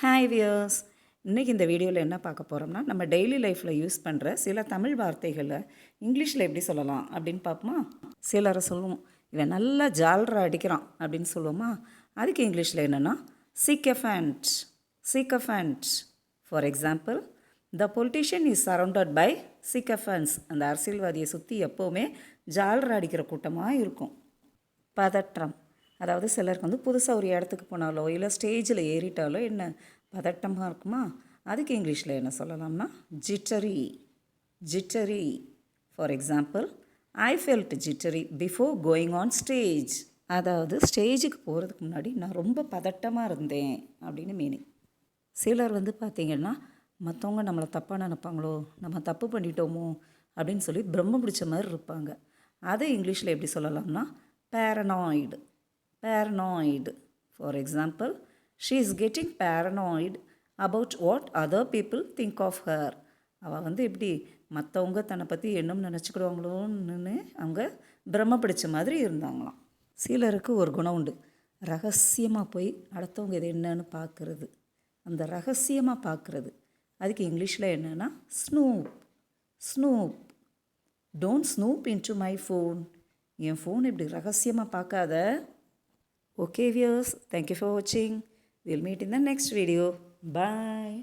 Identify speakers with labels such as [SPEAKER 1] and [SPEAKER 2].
[SPEAKER 1] Hi wears. இன்றைக்கி இந்த வீடியோவில் என்ன பார்க்க போகிறோம்னா, நம்ம டெய்லி லைஃப்பில் யூஸ் பண்ணுற சில தமிழ் வார்த்தைகளை இங்கிலீஷில் எப்படி சொல்லலாம் அப்படின்னு பார்ப்போமா. சிலரை சொல்லுவோம், இவன் நல்லா ஜால்ரா அடிக்கிறான் அப்படின்னு சொல்லுவோமா. அதுக்கு இங்கிலீஷில் என்னென்னா sycophant. Sycophant. For example, the politician is surrounded by sycophants. அந்த அரசியல்வாதியை சுற்றி எப்போவுமே ஜால்ரா அடிக்கிற கூட்டமாக இருக்கும். பதற்றம். அதாவது சிலருக்கு வந்து புதுசாக ஒரு இடத்துக்கு போனாலோ இல்லை ஸ்டேஜில் ஏறிட்டாலோ என்ன பதட்டமாக இருக்குமா. அதுக்கு இங்கிலீஷில் என்ன சொல்லலாம்னா jittery. Jittery. For example, I felt jittery before going on stage. அதாவது ஸ்டேஜுக்கு போகிறதுக்கு முன்னாடி நான் ரொம்ப பதட்டமாக இருந்தேன் அப்படின்னு மீனிங். சிலர் வந்து பார்த்திங்கன்னா, மற்றவங்க நம்மளை தப்பாக நினைப்பாங்களோ, நம்ம தப்பு பண்ணிட்டோமோ அப்படின்னு சொல்லி பிரம்ம பிடிச்ச மாதிரி இருப்பாங்க. அதை இங்கிலீஷில் எப்படி சொல்லலாம்னா paranoid. Paranoid. For example, she is getting paranoid about what other people think of her. அவள் வந்து இப்படி மற்றவங்க தன்னை பற்றி என்னன்னு நினச்சிக்கிடுவாங்களோன்னு அவங்க பிரம்ம பிடிச்ச மாதிரி இருந்தாங்களாம். சிலருக்கு ஒரு குணம் உண்டு, ரகசியமாக போய் அடுத்தவங்க இது என்னன்னு பார்க்குறது. அந்த ரகசியமாக பார்க்குறது அதுக்கு இங்கிலீஷில் என்னென்னா Snoop. Snoop. Don't Snoop into my phone. N phone இப்படி ரகசியமாக பார்க்காத. Okay viewers, thank you for watching. We'll meet in the next video. Bye.